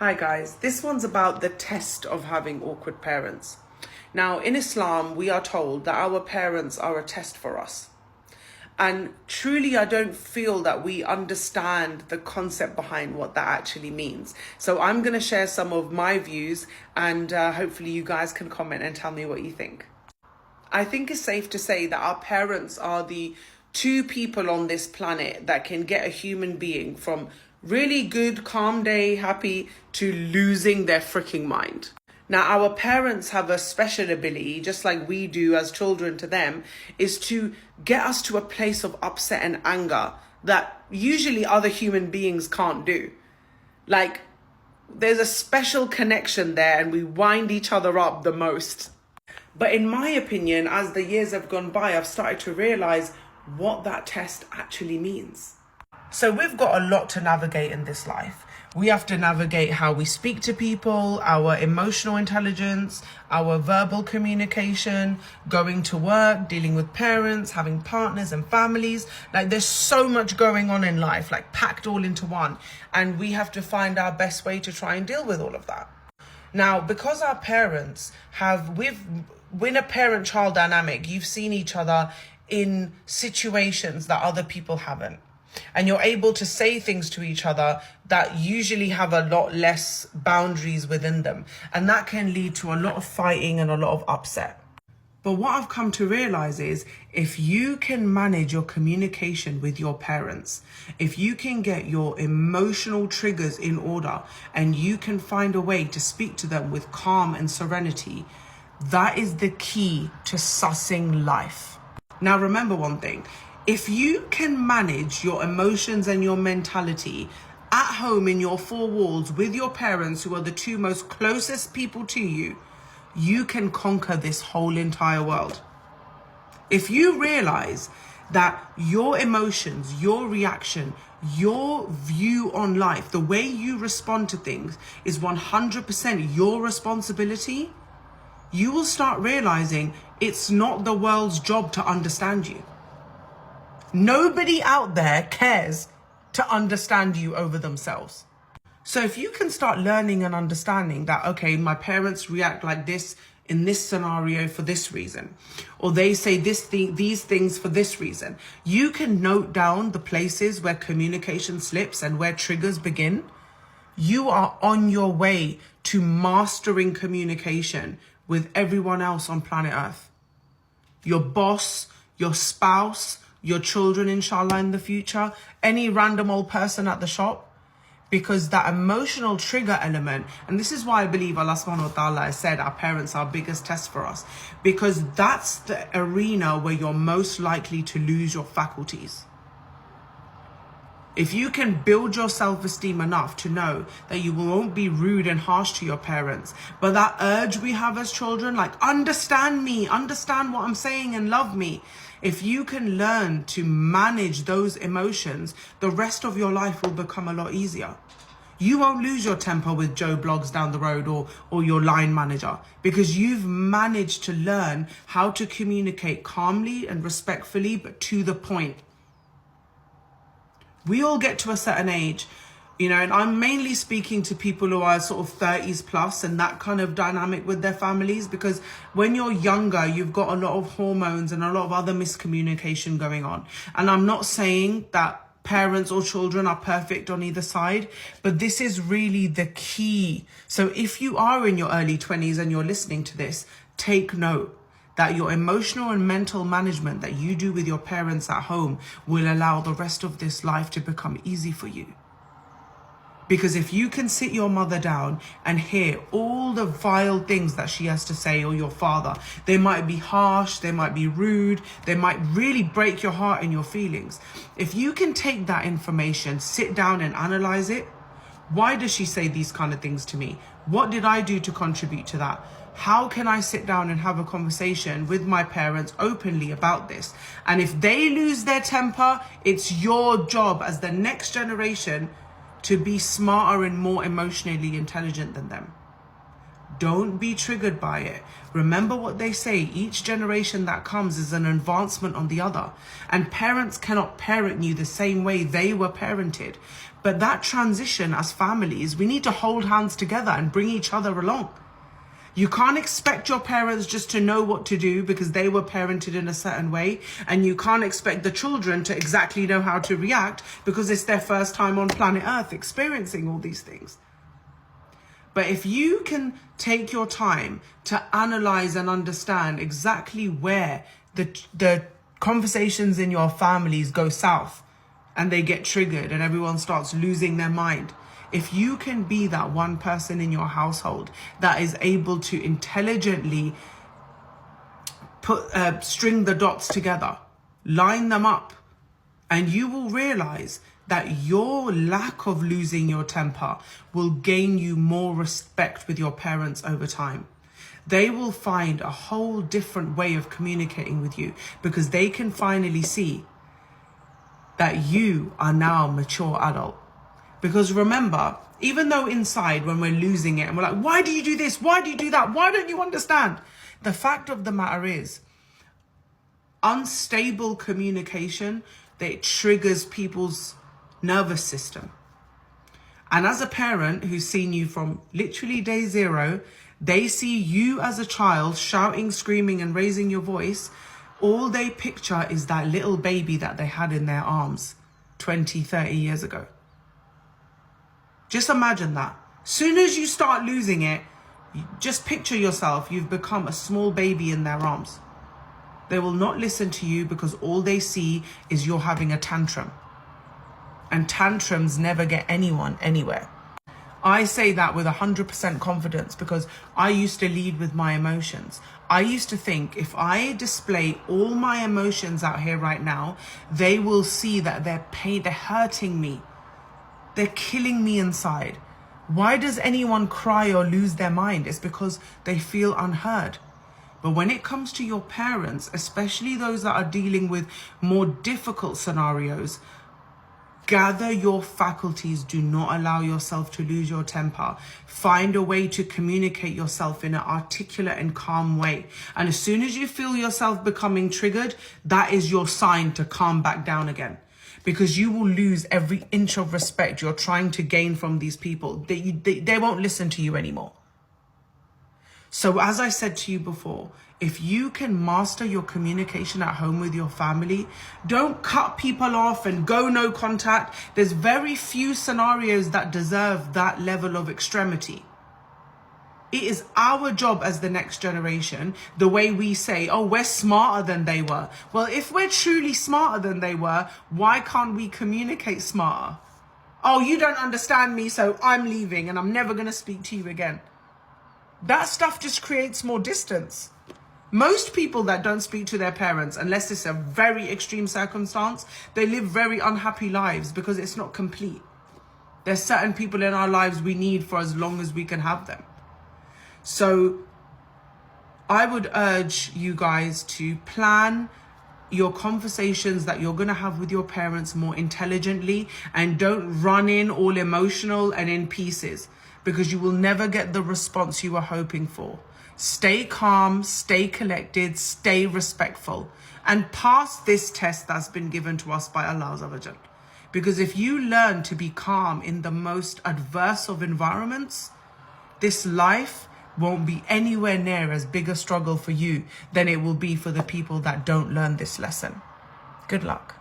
Hi guys, this one's about the test of having awkward parents. Now, in Islam, we are told that our parents are a test for us. And truly, I don't feel that we understand the concept behind what that actually means. So I'm going to share some of my views and hopefully you guys can comment and tell me what you think. I think it's safe to say that our parents are the two people on this planet that can get a human being from really good, calm day, happy, to losing their freaking mind. Now, our parents have a special ability, just like we do as children to them, is to get us to a place of upset and anger that usually other human beings can't do. Like, there's a special connection there and we wind each other up the most. But in my opinion, as the years have gone by, I've started to realize what that test actually means. So we've got a lot to navigate in this life. We have to navigate how we speak to people, our emotional intelligence, our verbal communication, going to work, dealing with parents, having partners and families. Like, there's so much going on in life, like packed all into one. And we have to find our best way to try and deal with all of that. Now, because our parents in a parent-child dynamic, you've seen each other in situations that other people haven't. And you're able to say things to each other that usually have a lot less boundaries within them. And that can lead to a lot of fighting and a lot of upset. But what I've come to realize is if you can manage your communication with your parents, if you can get your emotional triggers in order and you can find a way to speak to them with calm and serenity, that is the key to sussing life. Now, remember one thing. If you can manage your emotions and your mentality at home in your four walls with your parents, who are the two most closest people to you, you can conquer this whole entire world. If you realize that your emotions, your reaction, your view on life, the way you respond to things is 100% your responsibility, you will start realizing it's not the world's job to understand you. Nobody out there cares to understand you over themselves. So if you can start learning and understanding that, okay, my parents react like this in this scenario for this reason, or they say these things for this reason, you can note down the places where communication slips and where triggers begin. You are on your way to mastering communication with everyone else on planet Earth. Your boss, your spouse, your children, inshallah, in the future, any random old person at the shop, because that emotional trigger element, and this is why I believe Allah subhanahu wa ta'ala has said our parents are our biggest test for us, because that's the arena where you're most likely to lose your faculties. If you can build your self-esteem enough to know that you won't be rude and harsh to your parents, but that urge we have as children, like, understand me, understand what I'm saying and love me. If you can learn to manage those emotions, the rest of your life will become a lot easier. You won't lose your temper with Joe Blogs down the road or your line manager, because you've managed to learn how to communicate calmly and respectfully, but to the point. We all get to a certain age, and I'm mainly speaking to people who are sort of 30s plus and that kind of dynamic with their families, because when you're younger, you've got a lot of hormones and a lot of other miscommunication going on. And I'm not saying that parents or children are perfect on either side, but this is really the key. So if you are in your early 20s and you're listening to this, take note that your emotional and mental management that you do with your parents at home will allow the rest of this life to become easy for you. Because if you can sit your mother down and hear all the vile things that she has to say, or your father, they might be harsh, they might be rude, they might really break your heart and your feelings. If you can take that information, sit down and analyze it. Why does she say these kind of things to me? What did I do to contribute to that? How can I sit down and have a conversation with my parents openly about this? And if they lose their temper, it's your job as the next generation to be smarter and more emotionally intelligent than them. Don't be triggered by it. Remember what they say, each generation that comes is an advancement on the other. And parents cannot parent you the same way they were parented. But that transition as families, we need to hold hands together and bring each other along. You can't expect your parents just to know what to do because they were parented in a certain way. And you can't expect the children to exactly know how to react because it's their first time on planet Earth experiencing all these things. But if you can take your time to analyze and understand exactly where the conversations in your families go south and they get triggered and everyone starts losing their mind, if you can be that one person in your household that is able to intelligently string the dots together, line them up, and you will realize that your lack of losing your temper will gain you more respect with your parents over time. They will find a whole different way of communicating with you because they can finally see that you are now a mature adult. Because remember, even though inside when we're losing it and we're like, why do you do this? Why do you do that? Why don't you understand? The fact of the matter is, unstable communication, that triggers people's nervous system. And as a parent who's seen you from literally day zero, they see you as a child shouting, screaming and raising your voice. All they picture is that little baby that they had in their arms 20, 30 years ago. Just imagine that. Soon as you start losing it, just picture yourself, you've become a small baby in their arms. They will not listen to you because all they see is you're having a tantrum. And tantrums never get anyone anywhere. I say that with 100% confidence because I used to lead with my emotions. I used to think if I display all my emotions out here right now, they will see that they're hurting me. They're killing me inside. Why does anyone cry or lose their mind? It's because they feel unheard. But when it comes to your parents, especially those that are dealing with more difficult scenarios, gather your faculties. Do not allow yourself to lose your temper. Find a way to communicate yourself in an articulate and calm way. And as soon as you feel yourself becoming triggered, that is your sign to calm back down again. Because you will lose every inch of respect you're trying to gain from these people. They won't listen to you anymore. So as I said to you before, if you can master your communication at home with your family, don't cut people off and go no contact. There's very few scenarios that deserve that level of extremity. It is our job as the next generation, the way we say, oh, we're smarter than they were. Well, if we're truly smarter than they were, why can't we communicate smarter? Oh, you don't understand me, so I'm leaving and I'm never going to speak to you again. That stuff just creates more distance. Most people that don't speak to their parents, unless it's a very extreme circumstance, they live very unhappy lives because it's not complete. There's certain people in our lives we need for as long as we can have them. So I would urge you guys to plan your conversations that you're going to have with your parents more intelligently, and don't run in all emotional and in pieces, because you will never get the response you are hoping for. Stay calm, stay collected, stay respectful, and pass this test that's been given to us by Allah Azza wa Jal. Because if you learn to be calm in the most adverse of environments, this life won't be anywhere near as big a struggle for you than it will be for the people that don't learn this lesson. Good luck.